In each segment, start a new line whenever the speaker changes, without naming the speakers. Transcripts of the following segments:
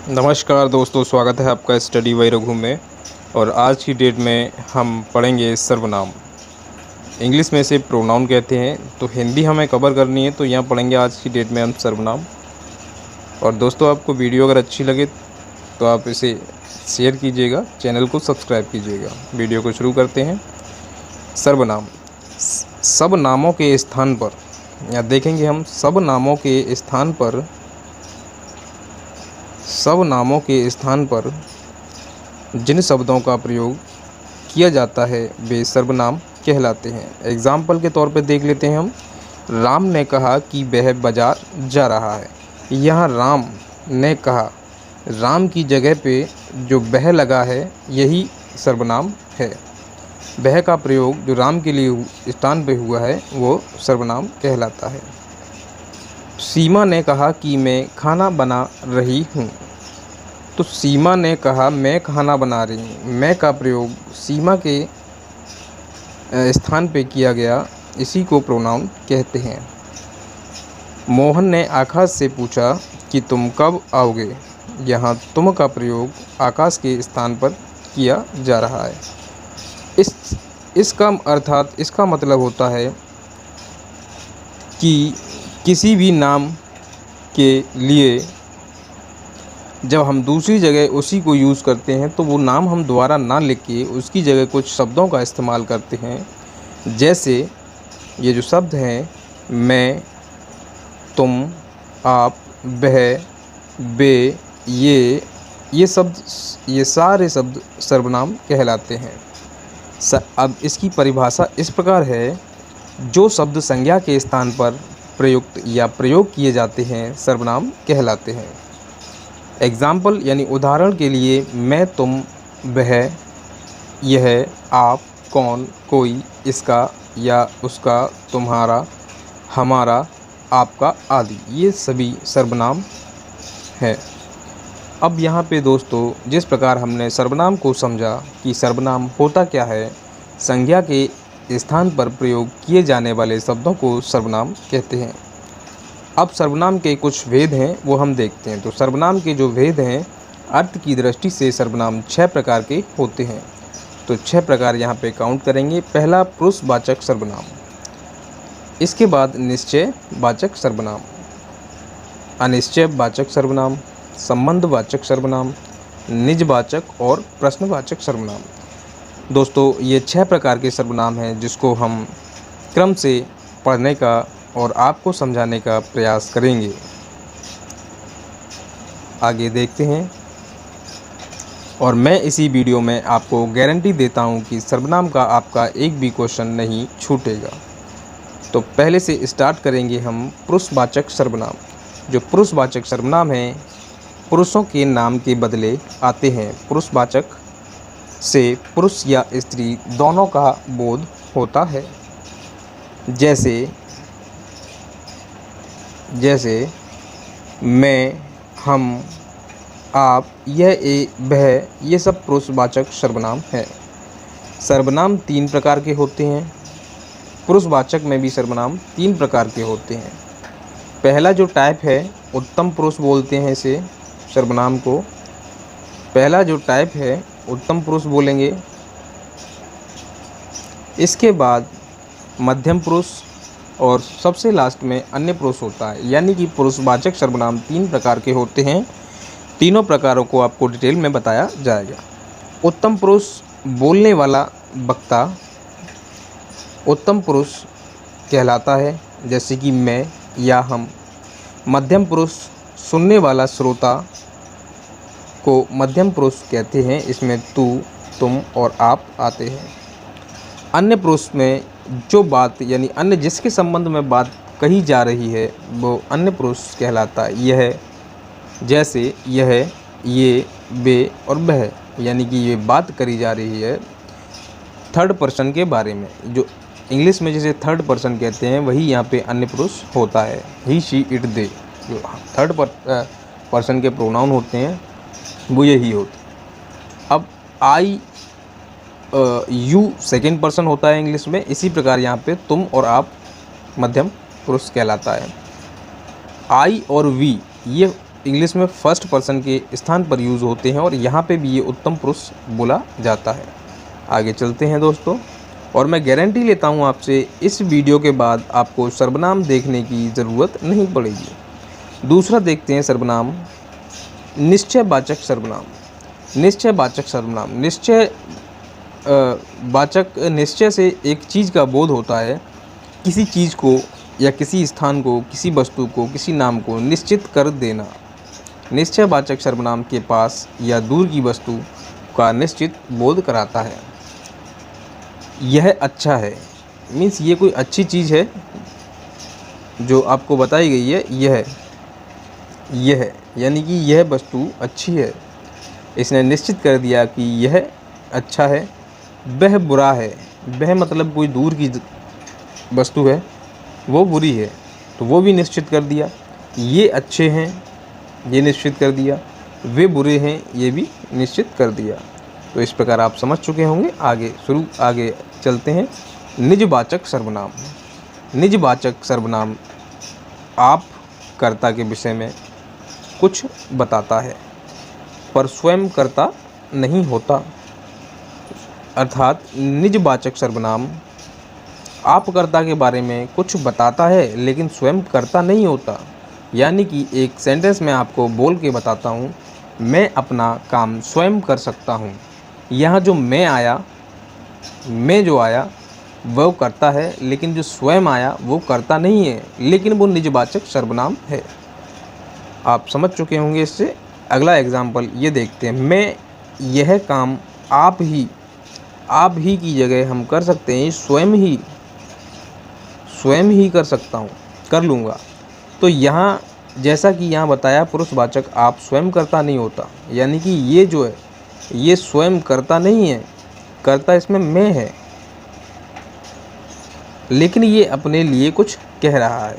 नमस्कार दोस्तों, स्वागत है आपका स्टडी बाय रघु में। और आज की डेट में हम पढ़ेंगे सर्वनाम। इंग्लिश में इसे प्रोनाउन कहते हैं, तो हिंदी हमें कवर करनी है, तो यहाँ पढ़ेंगे आज की डेट में हम सर्वनाम। और दोस्तों, आपको वीडियो अगर अच्छी लगे तो आप इसे शेयर कीजिएगा, चैनल को सब्सक्राइब कीजिएगा। वीडियो को शुरू करते हैं। सर्वनाम सब नामों के स्थान पर, या देखेंगे हम सब नामों के स्थान पर जिन शब्दों का प्रयोग किया जाता है वे सर्वनाम कहलाते हैं। एग्जाम्पल के तौर पे देख लेते हैं हम। राम ने कहा कि वह बाजार जा रहा है। यहाँ राम ने कहा, राम की जगह पे जो वह लगा है यही सर्वनाम है। वह का प्रयोग जो राम के लिए स्थान पे हुआ है वो सर्वनाम कहलाता है। सीमा ने कहा कि मैं खाना बना रही हूँ। तो सीमा ने कहा मैं खाना बना रही हूँ। मैं का प्रयोग सीमा के स्थान पे किया गया, इसी को प्रोनाउन कहते हैं। मोहन ने आकाश से पूछा कि तुम कब आओगे। यहाँ तुम का प्रयोग आकाश के स्थान पर किया जा रहा है। इसका मतलब होता है कि किसी भी नाम के लिए जब हम दूसरी जगह उसी को यूज़ करते हैं तो वो नाम हम दोबारा ना लिख के उसकी जगह कुछ शब्दों का इस्तेमाल करते हैं। जैसे ये जो शब्द हैं, मैं, तुम, आप, वह, वे, ये सारे शब्द सर्वनाम कहलाते हैं। अब इसकी परिभाषा इस प्रकार है, जो शब्द संज्ञा के स्थान पर प्रयुक्त या प्रयोग किए जाते हैं सर्वनाम कहलाते हैं। एग्जाम्पल यानी उदाहरण के लिए, मैं, तुम, वह, यह, आप, कौन, कोई, इसका या उसका, तुम्हारा, हमारा, आपका आदि, ये सभी सर्वनाम हैं। अब यहाँ पे दोस्तों, जिस प्रकार हमने सर्वनाम को समझा कि सर्वनाम होता क्या है, संज्ञा के स्थान पर प्रयोग किए जाने वाले शब्दों को सर्वनाम कहते हैं। अब सर्वनाम के कुछ भेद हैं वो हम देखते हैं। तो सर्वनाम के जो भेद हैं, अर्थ की दृष्टि से सर्वनाम 6 प्रकार के होते हैं। तो 6 प्रकार यहाँ पे काउंट करेंगे। पहला पुरुषवाचक सर्वनाम, इसके बाद निश्चयवाचक सर्वनाम, अनिश्चयवाचक सर्वनाम, संबंधवाचक सर्वनाम, निजवाचक और प्रश्नवाचक सर्वनाम। दोस्तों, ये 6 प्रकार के सर्वनाम हैं जिसको हम क्रम से पढ़ने का और आपको समझाने का प्रयास करेंगे। आगे देखते हैं। और मैं इसी वीडियो में आपको गारंटी देता हूं कि सर्वनाम का आपका एक भी क्वेश्चन नहीं छूटेगा। तो पहले से स्टार्ट करेंगे हम पुरुषवाचक सर्वनाम। जो पुरुषवाचक सर्वनाम हैं, पुरुषों के नाम के बदले आते हैं। पुरुषवाचक से पुरुष या स्त्री दोनों का बोध होता है। जैसे मैं, हम, आप, यह, वह, ये सब पुरुषवाचक सर्वनाम है। सर्वनाम 3 प्रकार के होते हैं। पुरुषवाचक में भी सर्वनाम 3 प्रकार के होते हैं। पहला जो टाइप है, उत्तम पुरुष बोलते हैं इसे, सर्वनाम को। पहला जो टाइप है उत्तम पुरुष बोलेंगे। इसके बाद मध्यम पुरुष और सबसे लास्ट में अन्य पुरुष होता है। यानी कि पुरुषवाचक सर्वनाम 3 प्रकार के होते हैं। तीनों प्रकारों को आपको डिटेल में बताया जाएगा। उत्तम पुरुष बोलने वाला वक्ता उत्तम पुरुष कहलाता है, जैसे कि मैं या हम। मध्यम पुरुष सुनने वाला श्रोता को मध्यम पुरुष कहते हैं। इसमें तू, तुम और आप आते हैं। अन्य पुरुष में जो बात यानी अन्य जिसके संबंध में बात कही जा रही है वो अन्य पुरुष कहलाता है। यह, जैसे यह, ये, वे और वह, यानी कि ये बात करी जा रही है थर्ड पर्सन के बारे में। जो इंग्लिश में जैसे थर्ड पर्सन कहते हैं, वही यहाँ पे अन्य पुरुष होता है। ही, शी, इट, दे, जो थर्ड पर्सन के प्रोनाउन होते हैं वो यही होते हैं। अब आई, यू सेकेंड पर्सन होता है इंग्लिश में। इसी प्रकार यहाँ पे तुम और आप मध्यम पुरुष कहलाता है। आई और वी ये इंग्लिश में फर्स्ट पर्सन के स्थान पर यूज़ होते हैं और यहाँ पे भी ये उत्तम पुरुष बोला जाता है। आगे चलते हैं दोस्तों, और मैं गारंटी लेता हूँ आपसे इस वीडियो के बाद आपको सर्वनाम देखने की ज़रूरत नहीं पड़ेगी। दूसरा देखते हैं सर्वनाम, निश्चयवाचक सर्वनाम। निश्चयवाचक सर्वनाम, निश्चय से एक चीज़ का बोध होता है, किसी चीज़ को या किसी स्थान को, किसी वस्तु को, किसी नाम को निश्चित कर देना। निश्चयवाचक सर्वनाम के पास या दूर की वस्तु का निश्चित बोध कराता है। यह अच्छा है, मीन्स ये कोई अच्छी चीज़ है जो आपको बताई गई है। यह यानी कि यह वस्तु अच्छी है, इसने निश्चित कर दिया कि यह अच्छा है। वह बुरा है, वह मतलब कोई दूर की वस्तु है, वो बुरी है, तो वो भी निश्चित कर दिया। ये अच्छे हैं, ये निश्चित कर दिया। वे बुरे हैं, ये भी निश्चित कर दिया। तो इस प्रकार आप समझ चुके होंगे। आगे चलते हैं। निजवाचक सर्वनाम। निजवाचक सर्वनाम आप कर्ता के विषय में कुछ बताता है पर स्वयं कर्ता नहीं होता। अर्थात निजवाचक सर्वनाम आप कर्ता के बारे में कुछ बताता है लेकिन स्वयं कर्ता नहीं होता। यानी कि एक सेंटेंस में आपको बोल के बताता हूँ, मैं अपना काम स्वयं कर सकता हूँ। यहाँ जो मैं जो आया वो कर्ता है, लेकिन जो स्वयं आया वो कर्ता नहीं है, लेकिन वो निजवाचक सर्वनाम है। आप समझ चुके होंगे इससे। अगला एग्जाम्पल ये देखते हैं। मैं यह काम आप ही की जगह हम कर सकते हैं, स्वयं ही कर सकता हूँ, कर लूँगा। तो यहाँ जैसा कि यहाँ बताया, पुरुषवाचक आप स्वयं कर्ता नहीं होता, यानी कि ये जो है ये स्वयं कर्ता नहीं है, कर्ता इसमें मैं है, लेकिन ये अपने लिए कुछ कह रहा है।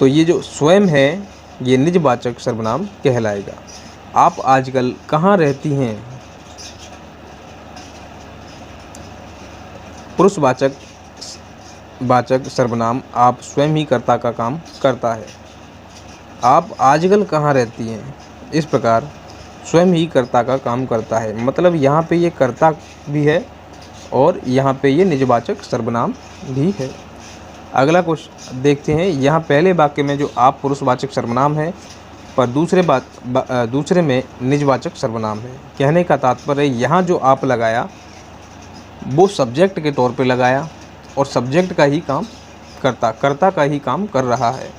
तो ये जो स्वयं है ये निजवाचक सर्वनाम कहलाएगा। आप आजकल कहाँ रहती हैं? पुरुषवाचक सर्वनाम आप स्वयं ही कर्ता का काम करता है। आप आजकल कहाँ रहती हैं? इस प्रकार स्वयं ही कर्ता का काम करता है, मतलब यहाँ पे ये कर्ता भी है और यहाँ पे ये निजवाचक सर्वनाम भी है। अगला क्वेश्चन देखते हैं। यहाँ पहले वाक्य में जो आप पुरुषवाचक सर्वनाम है पर दूसरे में निजवाचक सर्वनाम है। कहने का तात्पर्य यहाँ जो आप लगाया वो सब्जेक्ट के तौर पे लगाया और सब्जेक्ट का ही काम कर्ता का ही काम कर रहा है,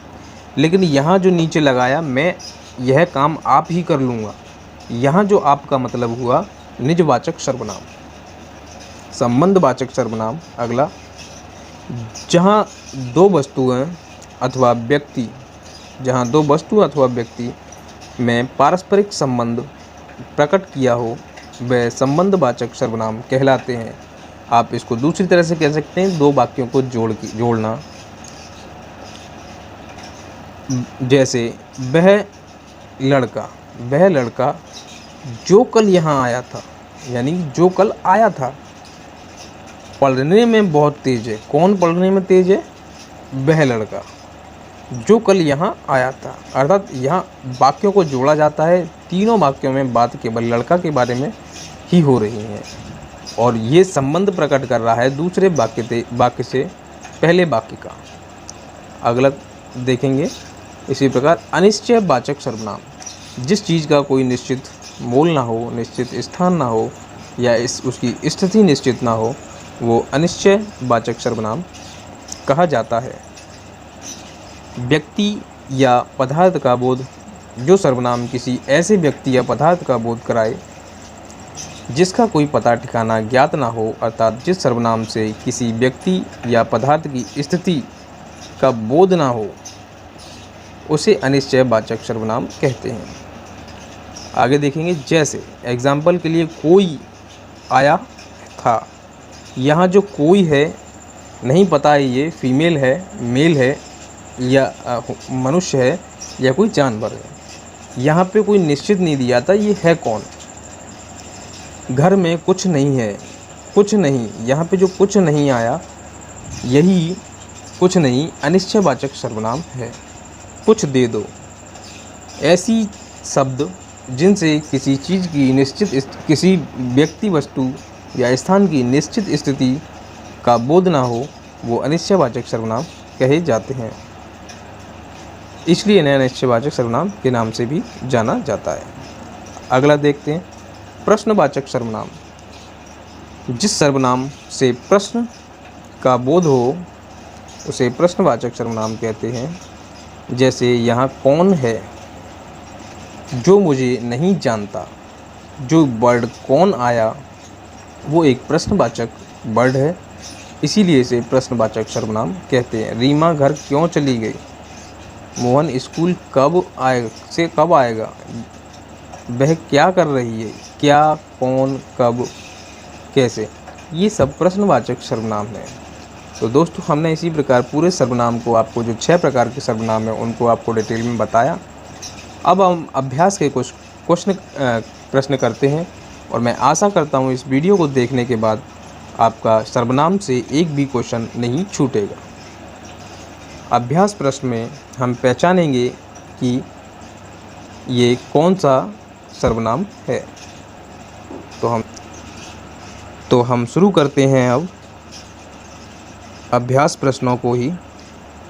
लेकिन यहाँ जो नीचे लगाया मैं यह काम आप ही कर लूँगा, यहाँ जो आपका मतलब हुआ निजवाचक सर्वनाम। संबंधवाचक सर्वनाम अगला, जहाँ दो वस्तुएं अथवा व्यक्ति में पारस्परिक संबंध प्रकट किया हो वह संबंधवाचक सर्वनाम कहलाते हैं। आप इसको दूसरी तरह से कह सकते हैं, दो वाक्यों को जोड़ना। जैसे वह लड़का जो कल यहाँ आया था, यानी जो कल आया था, पढ़ने में बहुत तेज है। कौन पढ़ने में तेज है? वह लड़का जो कल यहाँ आया था। अर्थात यहाँ वाक्यों को जोड़ा जाता है। तीनों वाक्यों में बात केवल लड़का के बारे में ही हो रही है और ये संबंध प्रकट कर रहा है दूसरे वाक्य से पहले वाक्य का। अगला देखेंगे इसी प्रकार अनिश्चयवाचक सर्वनाम, जिस चीज़ का कोई निश्चित मोल ना हो, निश्चित स्थान ना हो या उसकी स्थिति निश्चित ना हो, वो अनिश्चयवाचक सर्वनाम कहा जाता है। व्यक्ति या पदार्थ का बोध, जो सर्वनाम किसी ऐसे व्यक्ति या पदार्थ का बोध कराए जिसका कोई पता ठिकाना ज्ञात ना हो, अर्थात जिस सर्वनाम से किसी व्यक्ति या पदार्थ की स्थिति का बोध ना हो, उसे अनिश्चयवाचक सर्वनाम कहते हैं। आगे देखेंगे। जैसे एग्जाम्पल के लिए कोई आया था, यहाँ जो कोई है नहीं पता है ये फीमेल है, मेल है या मनुष्य है या कोई जानवर है। यहाँ पे कोई निश्चित नहीं दिया था ये है कौन। घर में कुछ नहीं है, कुछ नहीं, यहाँ पे जो कुछ नहीं आया, यही कुछ नहीं अनिश्चयवाचक सर्वनाम है। कुछ दे दो। ऐसी शब्द जिनसे किसी चीज़ की किसी व्यक्ति, वस्तु या स्थान की निश्चित स्थिति का बोध ना हो, वो अनिश्चयवाचक सर्वनाम कहे जाते हैं। इसलिए इन्हें अनिश्चयवाचक सर्वनाम के नाम से भी जाना जाता है। अगला देखते हैं प्रश्नवाचक सर्वनाम। जिस सर्वनाम से प्रश्न का बोध हो उसे प्रश्नवाचक सर्वनाम कहते हैं। जैसे यहाँ कौन है, जो मुझे नहीं जानता। जो वर्ड कौन आया वो एक प्रश्नवाचक वर्ड है, इसीलिए इसे प्रश्नवाचक सर्वनाम कहते हैं। रीमा घर क्यों चली गई? मोहन स्कूल कब आएगा? वह क्या कर रही है? क्या, कौन, कब, कैसे, ये सब प्रश्नवाचक सर्वनाम हैं। तो दोस्तों हमने इसी प्रकार पूरे सर्वनाम को, आपको जो 6 प्रकार के सर्वनाम हैं उनको आपको डिटेल में बताया। अब हम अभ्यास के कुछ प्रश्न करते हैं और मैं आशा करता हूँ इस वीडियो को देखने के बाद आपका सर्वनाम से एक भी क्वेश्चन नहीं छूटेगा। अभ्यास प्रश्न में हम पहचानेंगे कि ये कौन सा सर्वनाम है। तो हम शुरू करते हैं अब अभ्यास प्रश्नों को ही।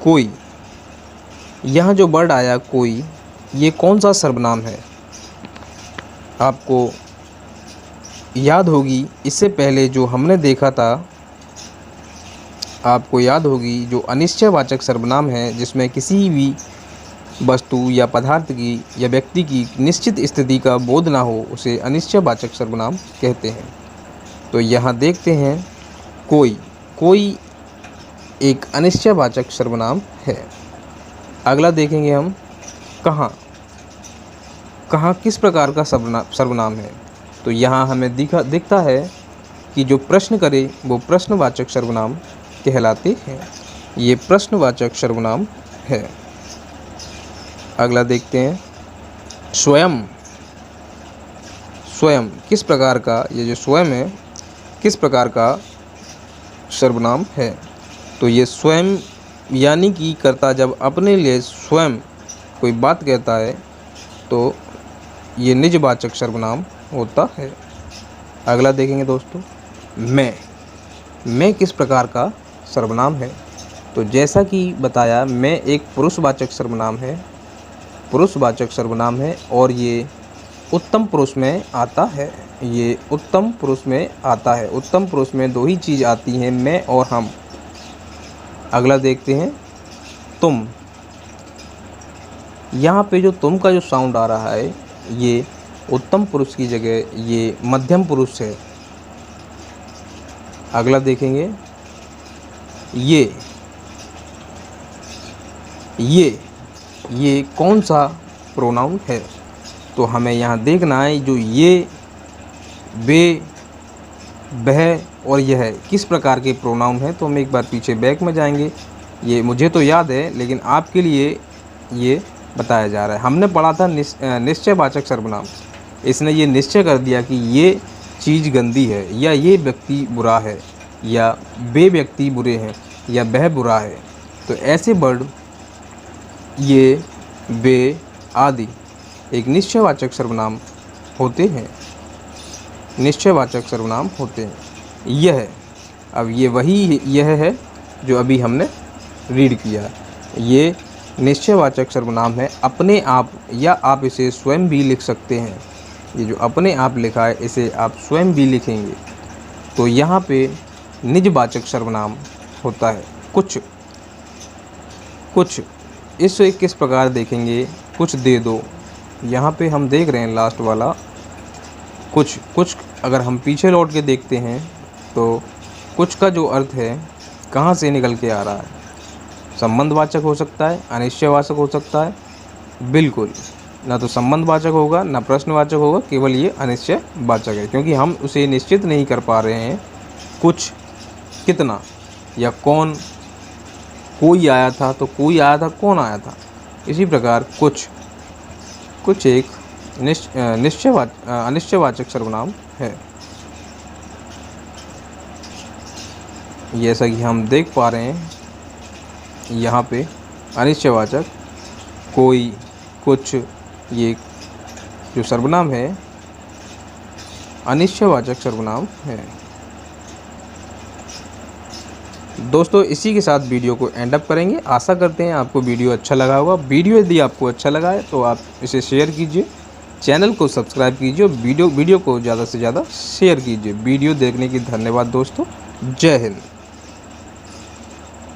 कोई, यहाँ जो वर्ड आया कोई, ये कौन सा सर्वनाम है? आपको याद होगी इससे पहले जो हमने देखा था, आपको याद होगी जो अनिश्चयवाचक सर्वनाम है जिसमें किसी भी वस्तु या पदार्थ की या व्यक्ति की निश्चित स्थिति का बोध ना हो, उसे अनिश्चयवाचक सर्वनाम कहते हैं। तो यहाँ देखते हैं कोई एक अनिश्चयवाचक सर्वनाम है। अगला देखेंगे हम कहाँ किस प्रकार का सर्वनाम है। तो यहाँ हमें दिखता है कि जो प्रश्न करे वो प्रश्नवाचक सर्वनाम कहलाते हैं। ये प्रश्नवाचक सर्वनाम है। अगला देखते हैं स्वयं किस प्रकार का, ये जो स्वयं है किस प्रकार का सर्वनाम है। तो ये स्वयं यानी कि कर्ता जब अपने लिए स्वयं कोई बात कहता है तो ये निजवाचक सर्वनाम होता है। अगला देखेंगे दोस्तों मैं किस प्रकार का सर्वनाम है। तो जैसा कि बताया, मैं एक पुरुषवाचक सर्वनाम है और ये उत्तम पुरुष में आता है। उत्तम पुरुष में 2 ही चीज़ आती हैं, मैं और हम। अगला देखते हैं तुम। यहाँ पे जो तुम का जो साउंड आ रहा है ये उत्तम पुरुष की जगह ये मध्यम पुरुष है। अगला देखेंगे ये कौन सा प्रोनाउन है। तो हमें यहाँ देखना है जो ये, वे, वह और यह किस प्रकार के प्रोनाउन है। तो हम एक बार पीछे बैक में जाएंगे। ये मुझे तो याद है लेकिन आपके लिए ये बताया जा रहा है। हमने पढ़ा था निश्चयवाचक सर्वनाम। इसने ये निश्चय कर दिया कि ये चीज़ गंदी है या ये व्यक्ति बुरा है या वे व्यक्ति बुरे हैं या वह बुरा है। तो ऐसे वर्ड ये, वे आदि एक निश्चयवाचक सर्वनाम होते हैं। यह है जो अभी हमने रीड किया। ये निश्चयवाचक सर्वनाम है अपने आप, या आप इसे स्वयं भी लिख सकते हैं। ये जो अपने आप लिखा है इसे आप स्वयं भी लिखेंगे। तो यहाँ पे निजवाचक सर्वनाम होता है कुछ। इसे किस प्रकार देखेंगे, कुछ दे दो। यहाँ पे हम देख रहे हैं लास्ट वाला कुछ। अगर हम पीछे लौट के देखते हैं तो कुछ का जो अर्थ है कहाँ से निकल के आ रहा है। संबंधवाचक हो सकता है, अनिश्चयवाचक हो सकता है। बिल्कुल, ना तो संबंधवाचक होगा ना प्रश्नवाचक होगा, केवल ये अनिश्चयवाचक है क्योंकि हम उसे निश्चित नहीं कर पा रहे हैं। कुछ, कितना या कौन। कोई आया था तो कोई आया था, कौन आया था। इसी प्रकार कुछ एक अनिश्चयवाचक सर्वनाम है। जैसा कि हम देख पा रहे हैं यहाँ पे अनिश्चयवाचक कोई, कुछ, ये जो सर्वनाम है अनिश्चयवाचक सर्वनाम है। दोस्तों इसी के साथ वीडियो को एंड अप करेंगे। आशा करते हैं आपको वीडियो अच्छा लगा होगा। वीडियो यदि आपको अच्छा लगा है तो आप इसे शेयर कीजिए, चैनल को सब्सक्राइब कीजिए और वीडियो को ज़्यादा से ज़्यादा शेयर कीजिए। वीडियो देखने की धन्यवाद दोस्तों। जय हिंद।